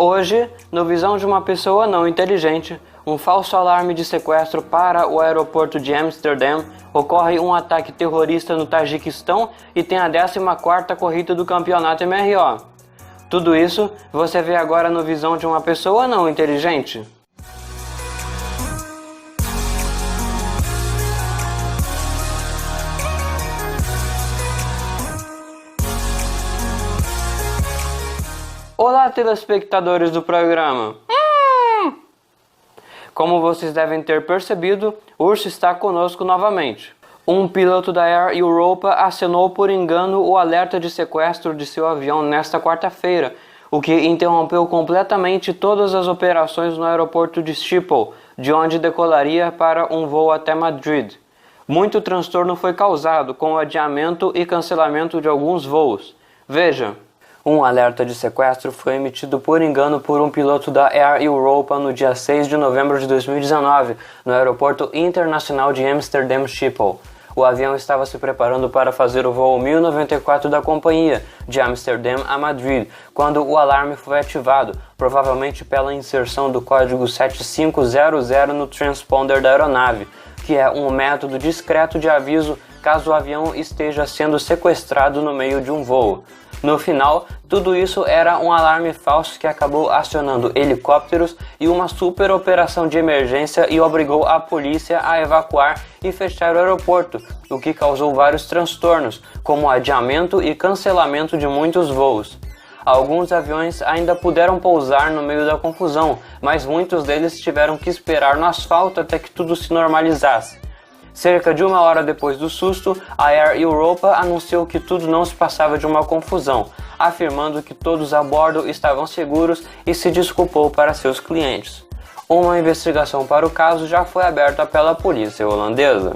Hoje, no Visão de uma Pessoa Não Inteligente, um falso alarme de sequestro para o aeroporto de Amsterdã, ocorre um ataque terrorista no Tajiquistão e tem a 14ª corrida do campeonato MRO. Tudo isso você vê agora no Visão de uma Pessoa Não Inteligente. Olá, telespectadores do programa! Como vocês devem ter percebido, Urso está conosco novamente. Um piloto da Air Europa acenou por engano o alerta de sequestro de seu avião nesta quarta-feira, o que interrompeu completamente todas as operações no aeroporto de Schiphol, de onde decolaria para um voo até Madrid. Muito transtorno foi causado com o adiamento e cancelamento de alguns voos. Veja. Um alerta de sequestro foi emitido por engano por um piloto da Air Europa no dia 6 de novembro de 2019, no aeroporto internacional de Amsterdã Schiphol. O avião estava se preparando para fazer o voo 1094 da companhia, de Amsterdã a Madrid, quando o alarme foi ativado, provavelmente pela inserção do código 7500 no transponder da aeronave, que é um método discreto de aviso caso o avião esteja sendo sequestrado no meio de um voo. No final, tudo isso era um alarme falso que acabou acionando helicópteros e uma super operação de emergência e obrigou a polícia a evacuar e fechar o aeroporto, o que causou vários transtornos, como o adiamento e cancelamento de muitos voos. Alguns aviões ainda puderam pousar no meio da confusão, mas muitos deles tiveram que esperar no asfalto até que tudo se normalizasse. Cerca de 1 hora depois do susto, a Air Europa anunciou que tudo não se passava de uma confusão, afirmando que todos a bordo estavam seguros e se desculpou para seus clientes. Uma investigação para o caso já foi aberta pela polícia holandesa.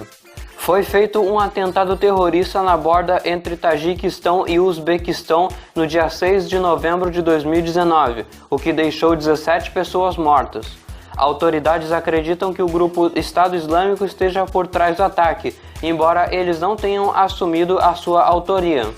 Foi feito um atentado terrorista na borda entre Tajiquistão e Uzbequistão no dia 6 de novembro de 2019, o que deixou 17 pessoas mortas. Autoridades acreditam que o grupo Estado Islâmico esteja por trás do ataque, embora eles não tenham assumido a sua autoria.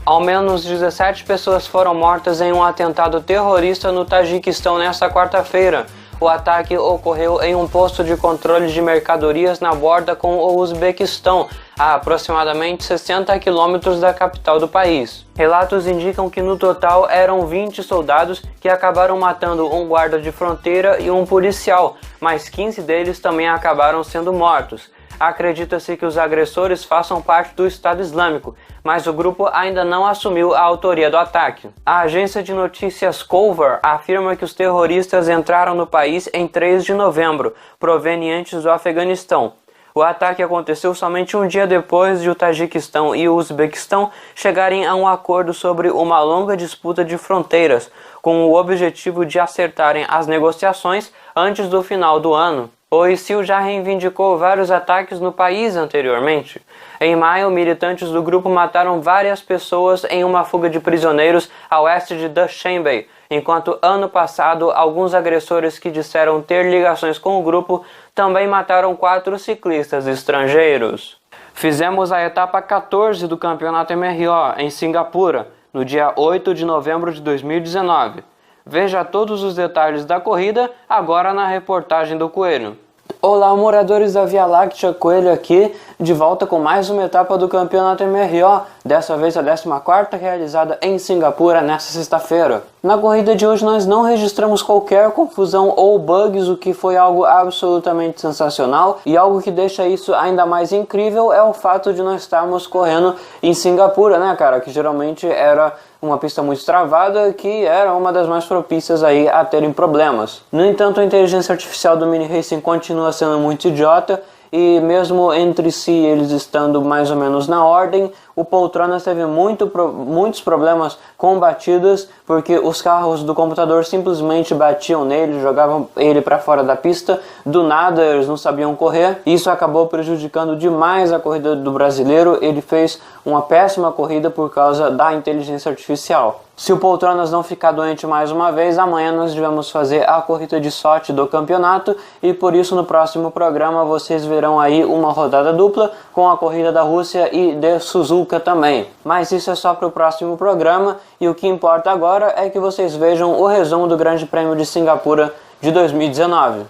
Ao menos 17 pessoas foram mortas em um atentado terrorista no Tajiquistão nesta quarta-feira. O ataque ocorreu em um posto de controle de mercadorias na borda com o Uzbequistão, a aproximadamente 60 quilômetros da capital do país. Relatos indicam que no total eram 20 soldados que acabaram matando um guarda de fronteira e um policial, mas 15 deles também acabaram sendo mortos. Acredita-se que os agressores façam parte do Estado Islâmico, mas o grupo ainda não assumiu a autoria do ataque. A agência de notícias Cover afirma que os terroristas entraram no país em 3 de novembro, provenientes do Afeganistão. O ataque aconteceu somente um dia depois de o Tajiquistão e o Uzbequistão chegarem a um acordo sobre uma longa disputa de fronteiras, com o objetivo de acertarem as negociações antes do final do ano. O ISIL já reivindicou vários ataques no país anteriormente. Em maio, militantes do grupo mataram várias pessoas em uma fuga de prisioneiros a oeste de Dushanbe, enquanto ano passado alguns agressores que disseram ter ligações com o grupo também mataram 4 ciclistas estrangeiros. Fizemos a etapa 14 do campeonato MRO em Singapura, no dia 8 de novembro de 2019. Veja todos os detalhes da corrida agora na reportagem do Coelho. Olá, moradores da Via Láctea, Coelho aqui, de volta com mais uma etapa do campeonato MRO, dessa vez a 14ª, realizada em Singapura nesta sexta-feira. Na corrida de hoje nós não registramos qualquer confusão ou bugs, o que foi algo absolutamente sensacional, e algo que deixa isso ainda mais incrível é o fato de nós estarmos correndo em Singapura, né, cara, que geralmente era uma pista muito travada, que era uma das mais propícias aí a terem problemas. No entanto, a inteligência artificial do Mini Racing continua sendo muito idiota, e mesmo entre si eles estando mais ou menos na ordem, o Poltronas teve muitos problemas com batidas, porque os carros do computador simplesmente batiam nele, jogavam ele para fora da pista, do nada eles não sabiam correr. Isso acabou prejudicando demais a corrida do brasileiro, ele fez uma péssima corrida por causa da inteligência artificial. Se o Poltronas não ficar doente mais uma vez, amanhã nós devemos fazer a corrida de sorte do campeonato, e por isso no próximo programa vocês verão aí uma rodada dupla com a corrida da Rússia e de Suzuka. nunca também. Mas isso é só para o próximo programa, e o que importa agora é que vocês vejam o resumo do Grande Prêmio de Singapura de 2019.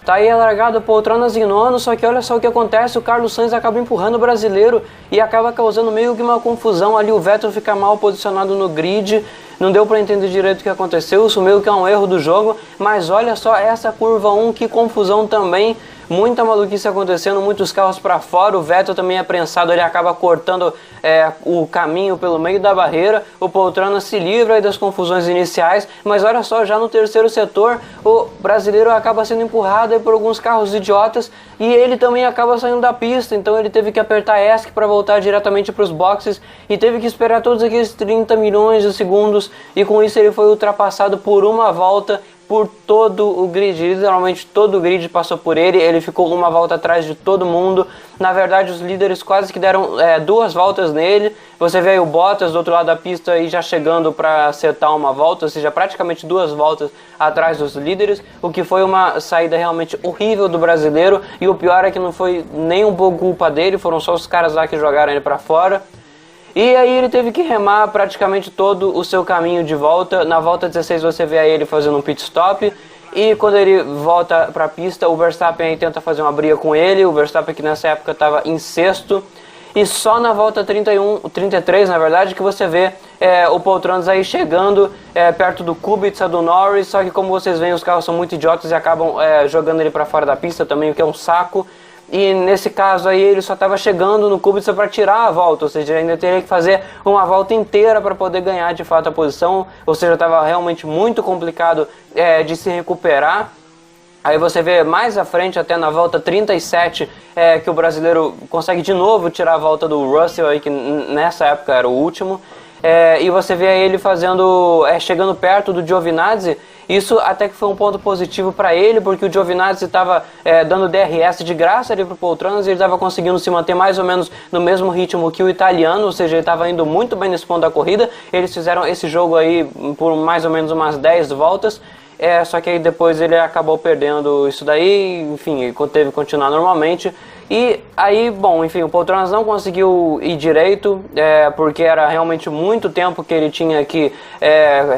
Tá aí largado poltronas em nono, só que olha só o que acontece, o Carlos Sainz acaba empurrando o brasileiro e acaba causando meio que uma confusão ali, o Vettel fica mal posicionado no grid, não deu pra entender direito o que aconteceu, isso meio que é um erro do jogo, mas olha só essa curva 1, que confusão também, muita maluquice acontecendo, muitos carros para fora, o Vettel também é prensado, ele acaba cortando o caminho pelo meio da barreira, o Poltrona se livra aí das confusões iniciais, mas olha só, já no terceiro setor, o brasileiro acaba sendo empurrado aí por alguns carros idiotas e ele também acaba saindo da pista, então ele teve que apertar ESC para voltar diretamente para os boxes e teve que esperar todos aqueles 30 milhões de segundos e com isso ele foi ultrapassado por uma volta por todo o grid, literalmente todo o grid passou por ele, ele ficou uma volta atrás de todo mundo, na verdade os líderes quase que deram 2 voltas nele, você vê aí o Bottas do outro lado da pista aí já chegando para acertar uma volta, ou seja, praticamente 2 voltas atrás dos líderes, o que foi uma saída realmente horrível do brasileiro, e o pior é que não foi nem um pouco culpa dele, foram só os caras lá que jogaram ele para fora. E aí ele teve que remar praticamente todo o seu caminho de volta. Na volta 16 você vê aí ele fazendo um pit stop. E quando ele volta para a pista, o Verstappen aí tenta fazer uma briga com ele. O Verstappen que nessa época estava em sexto. E só na volta 33 na verdade, que você vê o Poltronas aí chegando perto do Kubica, do Norris. Só que como vocês veem, os carros são muito idiotas e acabam jogando ele para fora da pista também, o que é um saco. E nesse caso aí ele só estava chegando no Kubica para tirar a volta, ou seja, ainda teria que fazer uma volta inteira para poder ganhar de fato a posição, ou seja, estava realmente muito complicado de se recuperar. Aí você vê mais à frente, até na volta 37, que o brasileiro consegue de novo tirar a volta do Russell, aí, que nessa época era o último. E você vê ele fazendo, chegando perto do Giovinazzi. Isso até que foi um ponto positivo para ele, porque o Giovinazzi estava dando DRS de graça ali para o Poltronas e ele estava conseguindo se manter mais ou menos no mesmo ritmo que o italiano, ou seja, ele estava indo muito bem nesse ponto da corrida. Eles fizeram esse jogo aí por mais ou menos umas 10 voltas, só que aí depois ele acabou perdendo isso daí, enfim, ele teve que continuar normalmente. E aí, bom, enfim, o Poltronas não conseguiu ir direito, porque era realmente muito tempo que ele tinha que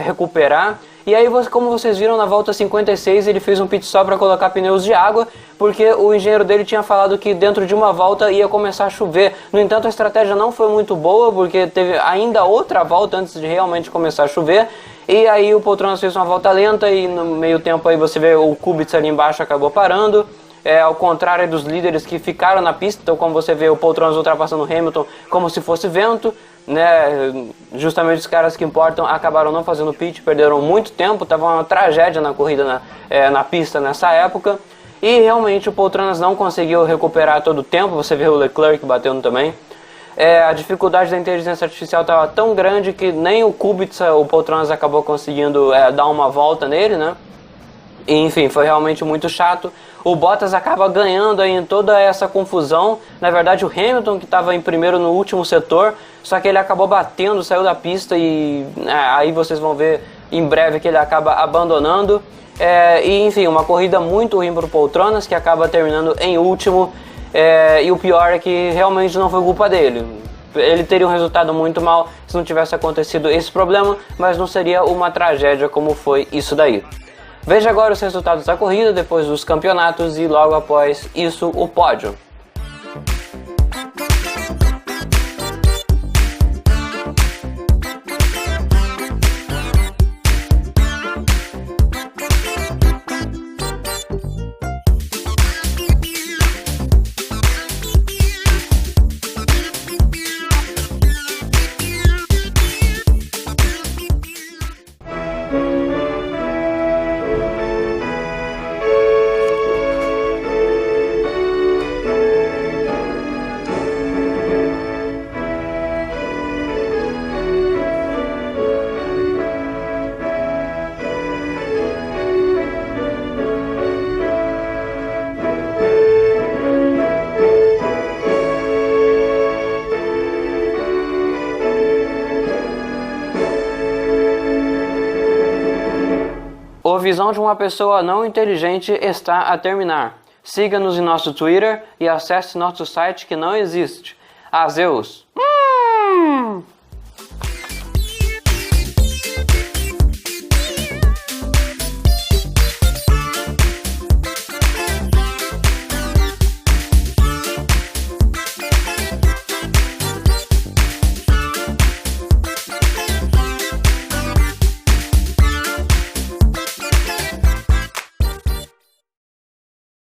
recuperar. E aí, como vocês viram, na volta 56 ele fez um pit stop para colocar pneus de água, porque o engenheiro dele tinha falado que dentro de uma volta ia começar a chover. No entanto, a estratégia não foi muito boa, porque teve ainda outra volta antes de realmente começar a chover. E aí o Poltronas fez uma volta lenta e no meio tempo aí você vê o Kubica ali embaixo acabou parando. Ao contrário dos líderes que ficaram na pista, então como você vê o Poltronas ultrapassando o Hamilton como se fosse vento, né? Justamente os caras que importam acabaram não fazendo pit, perderam muito tempo, estava uma tragédia na corrida na pista nessa época, e realmente o Poltronas não conseguiu recuperar todo o tempo, você vê o Leclerc batendo também. A dificuldade da inteligência artificial estava tão grande que nem o Kubica, o Poltronas acabou conseguindo dar uma volta nele, né? E, enfim, foi realmente muito chato. O Bottas acaba ganhando aí em toda essa confusão. Na verdade, o Hamilton que estava em primeiro no último setor, só que ele acabou batendo, saiu da pista e aí vocês vão ver em breve que ele acaba abandonando. E enfim, uma corrida muito ruim para o Poltronas, que acaba terminando em último. E o pior é que realmente não foi culpa dele. Ele teria um resultado muito mal se não tivesse acontecido esse problema, mas não seria uma tragédia como foi isso daí. Veja agora os resultados da corrida, depois dos campeonatos e logo após isso o pódio. A visão de uma pessoa não inteligente está a terminar. Siga-nos em nosso Twitter e acesse nosso site que não existe. Azeus!